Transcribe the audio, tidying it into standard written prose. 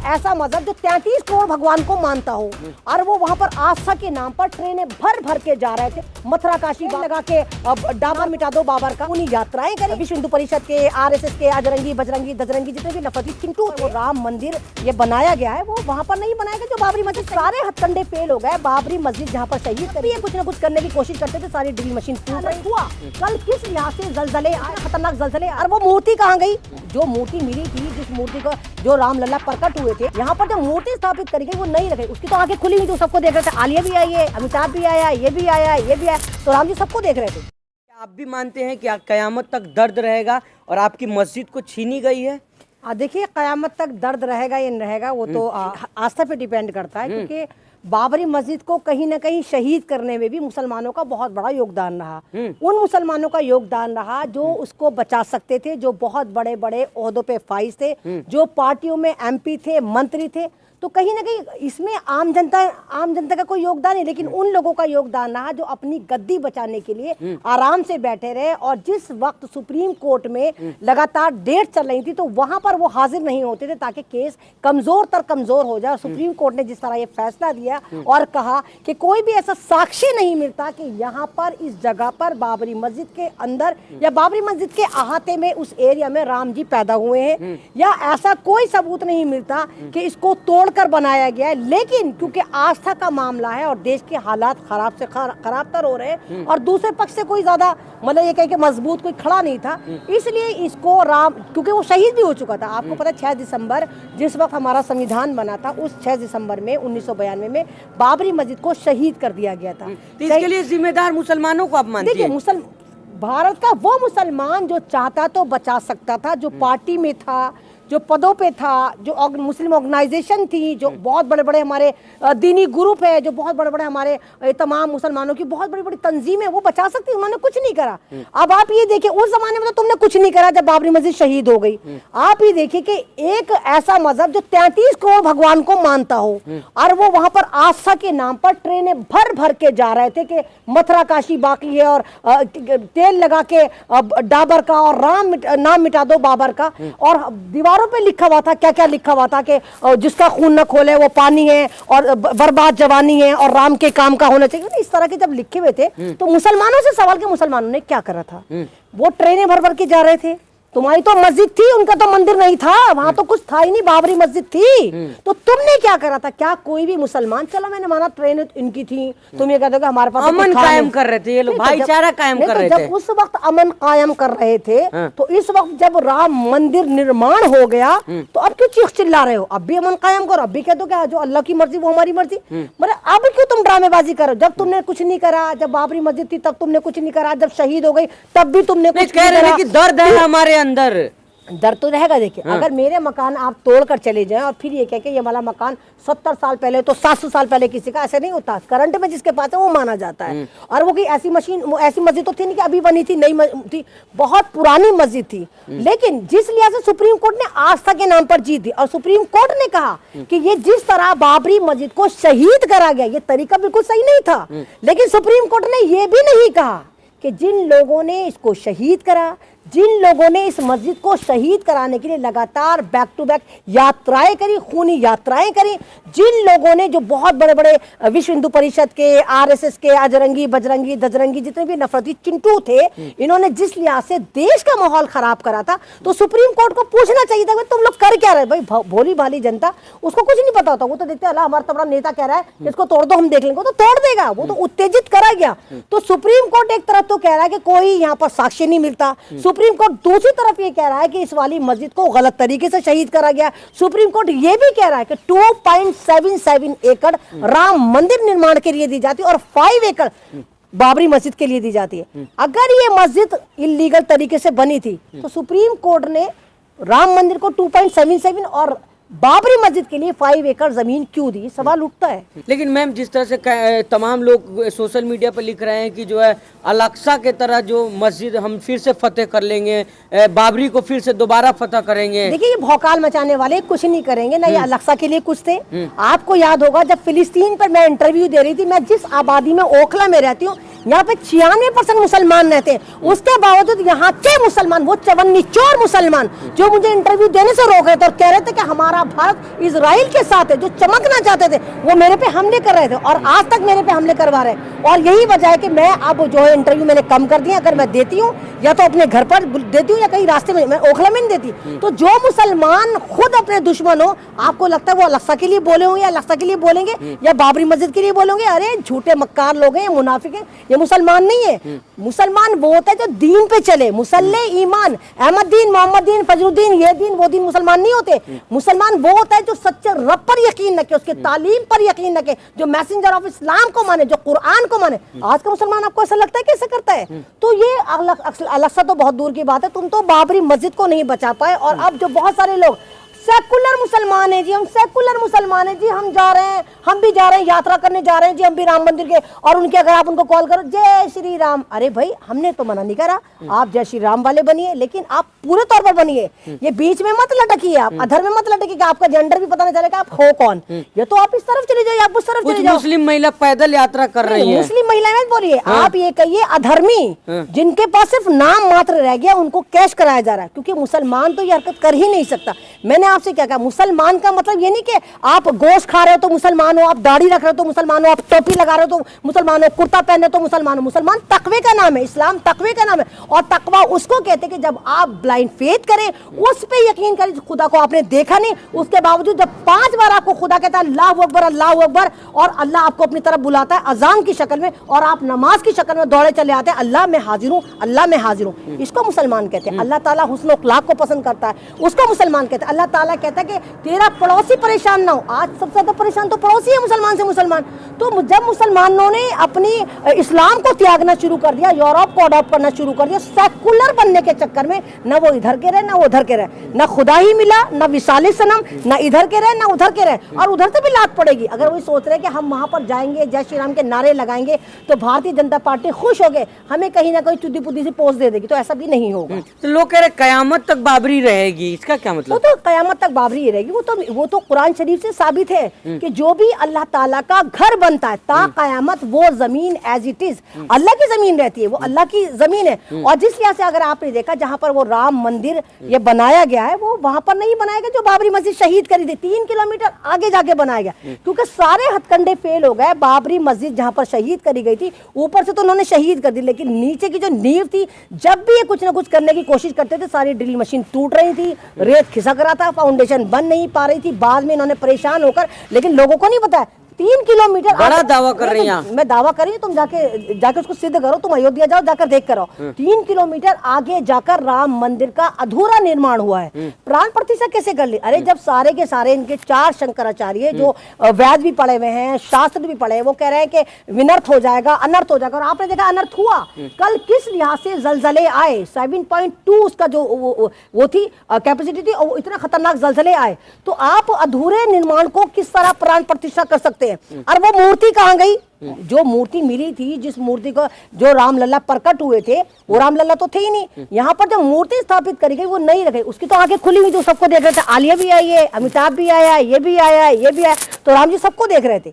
ऐसा मजहब जो 33 करोड़ भगवान को मानता हो और वो वहाँ पर आस्था के नाम पर ट्रेनें भर भर के जा रहे थे, मथुरा काशी लगा के डाबर मिटा दो बाबर का, उन्हीं यात्राएं करें। विश्व हिंदू परिषद के, आरएसएस के, अजरंगी बजरंगी दजरंगी जितने भी नफरती चिंटू, वो राम मंदिर ये बनाया गया है वो वहाँ पर नहीं बनाया गया जो बाबरी मस्जिद। सारे हथकंडे फेल हो गए। बाबरी मस्जिद जहाँ पर शहीद करिए कुछ न कुछ करने की कोशिश करते थे, सारी ड्रिल मशीन हुआ। कल किस लिहाज से जलजले आए, खतरनाक जलजले, और वो मूर्ति कहाँ गई? जो मूर्ति मिली थी, जिस मूर्ति को जो रामलला प्रकट हुए थे, यहाँ पर जो मूर्ति स्थापित करी गई वो नहीं रखी, उसकी तो आंखें खुली हुई थी, सबको देख रहे थे। आलिया भी आई है, अमिताभ भी आया, ये भी आया, ये भी आया, तो राम जी सबको देख रहे थे। आप भी मानते हैं कि कयामत तक दर्द रहेगा और आपकी मस्जिद को छीनी गई है? देखिए, कयामत तक दर्द रहेगा या नहीं रहेगा वो तो आस्था पे डिपेंड करता है, क्योंकि बाबरी मस्जिद को कहीं ना कहीं शहीद करने में भी मुसलमानों का बहुत बड़ा योगदान रहा। उन मुसलमानों का योगदान रहा जो उसको बचा सकते थे, जो बहुत बड़े बड़े ओहदों पे फाइज थे, जो पार्टियों में एमपी थे, मंत्री थे। तो कहीं ना कहीं इसमें आम जनता का कोई योगदान नहीं, लेकिन उन लोगों का योगदान रहा जो अपनी गद्दी बचाने के लिए आराम से बैठे रहे। और जिस वक्त सुप्रीम कोर्ट में लगातार डेट चल रही थी तो वहां पर वो हाजिर नहीं होते थे ताकि केस कमजोर तर कमजोर हो जाए। सुप्रीम कोर्ट ने जिस तरह ये फैसला दिया और कहा कि कोई भी ऐसा साक्ष्य नहीं मिलता कि यहाँ पर इस जगह पर बाबरी मस्जिद के अंदर या बाबरी मस्जिद के अहाते में उस एरिया में राम जी पैदा हुए हैं, या ऐसा कोई सबूत नहीं मिलता कि इसको तोड़ कर बनाया गया है। लेकिन क्योंकि आस्था का मामला है और देश के हालात खराब से खराब तर हो रहे हैं और दूसरे पक्ष से कोई ज्यादा मतलब ये कहे कि मजबूत कोई खड़ा नहीं था, इसलिए इसको राम, क्योंकि वो शहीद भी हो चुका था। आपको पता है 6 दिसंबर जिस वक्त हमारा संविधान बना था, उस 6 दिसंबर में 1992 में बाबरी मस्जिद को शहीद कर दिया गया था। इसके लिए जिम्मेदार मुसलमानों को आप मानते हैं? भारत का वो मुसलमान जो चाहता तो बचा सकता था, जो पार्टी में था, जो पदों पे था, जो मुस्लिम ऑर्गेनाइजेशन थी, जो बहुत बड़े बड़े हमारे दीनी ग्रुप है, जो बहुत बड़े बड़े हमारे तमाम मुसलमानों की बहुत बड़ी बड़ी तंजीम है, वो बचा सकती है। उन्होंने कुछ नहीं करा। अब आप ये देखिए, उस जमाने में तो तुमने कुछ नहीं करा जब बाबरी मस्जिद शहीद हो गई। आप ये देखिए कि एक ऐसा मजहब जो 33 करोड़ भगवान को मानता हो और वो वहां पर आस्था के नाम पर ट्रेनें भर भर के जा रहे थे कि मथुरा काशी बाकी है और तेल लगा के डाबर का और नाम मिटा दो बाबर का, और दीवार पे लिखा हुआ था, क्या क्या लिखा हुआ था कि जिसका खून न खोले वो पानी है और बर्बाद जवानी है और राम के काम का होना चाहिए। इस तरह के जब लिखे हुए थे तो मुसलमानों से सवाल के मुसलमानों ने क्या करा था? वो ट्रेनें भर भर के जा रहे थे। तुम्हारी तो मस्जिद थी, उनका तो मंदिर नहीं था, वहां तो कुछ था ही नहीं, बाबरी मस्जिद थी। तो तुमने क्या करा था? क्या कोई भी मुसलमान, चलो मैंने माना ट्रेन इनकी थी, तुम ये कहते हो कि हमारे पास अमन कायम कर रहे थे ये लोग, भाईचारा कायम कर रहे थे। जब उस वक्त अमन कायम कर रहे थे तो इस वक्त जब राम मंदिर निर्माण हो गया तो अब क्यों चीख चिल्ला रहे हो? अब भी अमन कायम करो, अब भी कह दो क्या जो अल्लाह की मर्जी वो हमारी मर्जी। मतलब अब क्यों तुम ड्रामेबाजी करो? जब तुमने कुछ नहीं करा, जब बाबरी मस्जिद थी तब तुमने कुछ नहीं करा, जब शहीद हो गई तब भी तुमने कुछ नहीं करा। दर्द है हमारे अंदर, डर तो रहेगा। देखिए, अगर मेरे मकान आप तोड़कर चले जाएं और फिर ये कह के ये वाला मकान 70 साल पहले तो 700 साल पहले किसी का, ऐसे नहीं होता। करंट में जिसके पास है वो माना जाता है। और वो कोई ऐसी मशीन, वो ऐसी मस्जिद तो थी नहीं कि अभी बनी थी, नई थी, बहुत पुरानी मस्जिद थी। लेकिन जिस लिहाज से सुप्रीम कोर्ट ने आस्था के नाम पर जीत दी और सुप्रीम कोर्ट ने कहा कि ये जिस तरह बाबरी मस्जिद को शहीद करा गया ये तरीका बिल्कुल सही नहीं था, लेकिन सुप्रीम कोर्ट ने ये भी नहीं कहा कि जिन लोगों ने इसको शहीद करा, जिन लोगों ने इस मस्जिद को शहीद कराने के लिए लगातार बैक टू बैक यात्राएं करी, खूनी यात्राएं करी, जिन लोगों ने, जो बहुत बड़े बड़े विश्व हिंदू परिषद के, आरएसएस के, अजरंगी बजरंगी दजरंगी जितने भी नफरती चिंटू थे, इन्होंने जिस लिहाज से देश का माहौल खराब करा था, तो सुप्रीम कोर्ट को पूछना चाहिए था तुम लोग कर क्या रहे? भाई भोली भाली जनता, उसको कुछ नहीं पता होता, वो तो देखते अल्लाह हमारा तो बड़ा नेता कह रहा है इसको तोड़ दो, हम देख लेंगे, तो तोड़ देगा। वो तो उत्तेजित करा गया। तो सुप्रीम कोर्ट एक तरफ तो कह रहा है कि कोई यहाँ पर साक्ष्य नहीं मिलता, सुप्रीम कोर्ट दूसरी तरफ ये कह रहा है कि इस वाली मस्जिद को गलत तरीके से शहीद करा गया। सुप्रीम कोर्ट ये भी कह रहा है कि 2.77 एकड़ राम मंदिर निर्माण के लिए दी जाती है और 5 एकड़ बाबरी मस्जिद के लिए दी जाती है। अगर ये मस्जिद इलीगल तरीके से बनी थी तो सुप्रीम कोर्ट ने राम मंदिर को 2.77 और बाबरी मस्जिद के लिए 5 एकड़ जमीन क्यों दी? सवाल उठता है। लेकिन मैम, जिस तरह से तमाम लोग सोशल मीडिया पर लिख रहे हैं कि जो है अल-अक्सा के तरह जो मस्जिद हम फिर से फतेह कर लेंगे, बाबरी को फिर से दोबारा फतेह करेंगे। देखिए, ये भौकाल मचाने वाले कुछ नहीं करेंगे ना, ये अल-अक्सा के लिए कुछ थे। आपको याद होगा जब फिलिस्तीन पर मैं इंटरव्यू दे रही थी, मैं जिस आबादी में ओखला में रहती हूँ, यहाँ पे 96% मुसलमान रहते हैं। उसके बावजूद यहाँ के मुसलमान, वो चवन्नी चोर मुसलमान जो मुझे इंटरव्यू देने से रोक रहे थे और कह रहे थे कि हमारा भारत इजराइल के साथ है, जो चमकना चाहते थे, वो मेरे पे हमले कर रहे थे और आज तक मेरे पे हमले करवा रहे हैं। और यही वजह है कि मैं अब जो है इंटरव्यू मैंने कम कर दिया। अगर मैं देती हूँ या तो अपने घर पर देती हूँ या कहीं रास्ते में, मैं ओखला में नहीं देती। तो जो मुसलमान खुद अपने दुश्मन हो, आपको लगता है वो अल-अक़सा के लिए बोले होंगे या अल-अक़सा के लिए बोलेंगे या बाबरी मस्जिद के लिए बोलेंगे? अरे झूठे मक्कार लोग हैं, ये मुनाफिक हैं, ये मुसलमान नहीं है। मुसलमान वो होता है जो दीन पे चले, मुसल्ले ईमान, अहमदीन, मोहम्मदीन, फजरुद्दीन, ये दीन वो दीन मुसलमान नहीं होते। मुसलमान वो होता है जो सच्चे रब पर यकीन रखे, उसके तालीम पर यकीन रखे, जो मैसेंजर ऑफ इस्लाम को माने, जो कुरान को माने। आज का मुसलमान आपको ऐसा लगता है कैसे करता है? तो ये अल-अक़सा तो बहुत दूर की बात है, तुम तो बाबरी मस्जिद को नहीं बचा पाए। और अब जो बहुत सारे लोग सेकुलर मुसलमान है जी, हम सेकुलर मुसलमान है जी, हम जा रहे हैं, हम भी जा रहे हैं, यात्रा करने जा रहे हैं जी, हम भी राम मंदिर के। और उनके अगर आप उनको कॉल करो जय श्री राम, अरे भाई हमने तो मना नहीं करा, आप जय श्री राम वाले बनिए, लेकिन आप पूरे तौर पर बनिए। ये बीच में मत लटकिए, आप अधर में मत लटकिए, आपका जेंडर भी पता नहीं चलेगा आप हो कौन। ये तो आप इस तरफ चले जाइए, आप उस तरफ चले जाओ। मुस्लिम महिला पैदल यात्रा कर रही है। मुस्लिम महिला मत बोलिए, आप ये कहिए अधर्मी, जिनके पास सिर्फ नाम मात्र रह गया, उनको कैश कराया जा रहा है। क्योंकि मुसलमान तो ये हरकत कर ही नहीं सकता। मैंने आपसे क्या कहा, मुसलमान का मतलब ये नहीं कि आप गोश्त खा रहे हो तो मुसलमान हो, आप दाढ़ी रख रहे हो तो मुसलमान हो, आप टोपी लगा रहे हो तो मुसलमान हो, कुर्ता पहन रहे हो तो मुसलमान हो। मुसलमान तकवे का नाम है, इस्लाम तकवे का नाम है। और तकवा उसको कहते हैं कि जब आप ब्लाइंड फेथ करें, उस पे यकीन करें, खुदा को आपने देखा नहीं, उसके बावजूद जब 5 बार आपको खुदा कहता है अल्लाहु अकबर अल्लाहु अकबर, और अल्लाह आपको अपनी तरफ बुलाता है अजान की शक्ल में, और आप नमाज की शक्ल में दौड़े चले आते हैं, अल्लाह मैं हाजिर हूँ, अल्लाह मैं हाजिर हूँ। इसको मुसलमान कहते हैं। अल्लाह ताला हुस्न अखलाक को पसंद करता है, उसको मुसलमान कहते हैं। अल्लाह ताला कहता है कि तेरा पड़ोसी परेशान ना हो। आज सबसे ज्यादा परेशान तो पड़ोसी है मुसलमान से मुसलमान। तो जब मुसलमानों ने अपनी इस्लाम को त्यागना शुरू कर दिया, यूरोप को अडॉप्ट करना शुरू कर दिया, सेकुलर बनने के चक्कर में, न वो इधर के रहे ना वो उधर के रहे, न खुदा ही मिला, न विसाले सनम, न इधर के रहे ना उधर के रहे, और उधर से भी लात पड़ेगी। अगर वही सोच रहे कि हम वहां पर जाएंगे, जय श्री राम के नारे लगाएंगे तो भारतीय जनता पार्टी खुश हो गए, हमें कहीं ना कहीं चुद्दी पुद्दी सी पोस्ट दे देगी, तो ऐसा भी नहीं होगा। तो लोग कह रहे कयामत तक बाबरी रहेगी, इसका क्या मतलब? वो तो कयामत तक बाबरी ही रहेगी। वो तो कुरान शरीफ से साबित है कि जो भी अल्लाह ताला का घर बनता है ता कयामत, वो जमीन एज इट इज अल्लाह की जमीन रहती है, वो अल्लाह की जमीन है। और जिस लिहाज से अगर आपने देखा जहां पर वो राम मंदिर ये बनाया गया है, वो वहां पर नहीं बनाया गया जो बाबरी मस्जिद शहीद करी थी, 3 किलोमीटर आगे जाके बनाया गया, क्योंकि सारे हथकंडे फेल हो गए। बाबरी मस्जिद जहां पर शहीद करी गई थी, ऊपर से तो उन्होंने शहीद कर दी, लेकिन नीचे की जो नींव थी, जब भी ये कुछ ना कुछ करने की कोशिश करते थे, सारी ड्रिल मशीन टूट रही थी, रेत खिसक रहा था, फाउंडेशन बन नहीं पा रही थी। बाद में इन्होंने परेशान होकर, लेकिन लोगों को नहीं पता है 3 किलोमीटर बड़ा दावा कर रही हैं। मैं दावा कर रही हूँ, तुम जाके उसको सिद्ध करो, तुम अयोध्या जाओ, जाकर देख कर आओ। 3 किलोमीटर आगे जाकर राम मंदिर का अधूरा निर्माण हुआ है। प्राण प्रतिष्ठा कैसे कर ली? अरे जब सारे के सारे इनके 4 शंकराचार्य जो वेद भी पढ़े हुए हैं, शास्त्र भी पढ़े हैं, वो कह रहे हैं कि विनर्थ हो जाएगा, अनर्थ हो जाएगा, और आपने देखा अनर्थ हुआ। कल किस लिहाज से जलजले आए, 7.2 उसका जो वो थी कैपेसिटी थी, और इतने खतरनाक जलजले आए। तो आप अधूरे निर्माण को किस तरह प्राण प्रतिष्ठा कर सकते हैं? और वो मूर्ति कहाँ गई? जो मूर्ति मिली थी, जिस मूर्ति को जो रामलला प्रकट हुए थे, वो रामलला तो थे ही नहीं। यहाँ पर जो मूर्ति स्थापित करी गई वो नहीं रखी, उसकी तो आंखें खुली हुई थी, सबको देख रहे थे। आलिया भी आई है, अमिताभ भी आया है, ये भी आया है, ये भी आया, तो राम जी सबको देख रहे थे।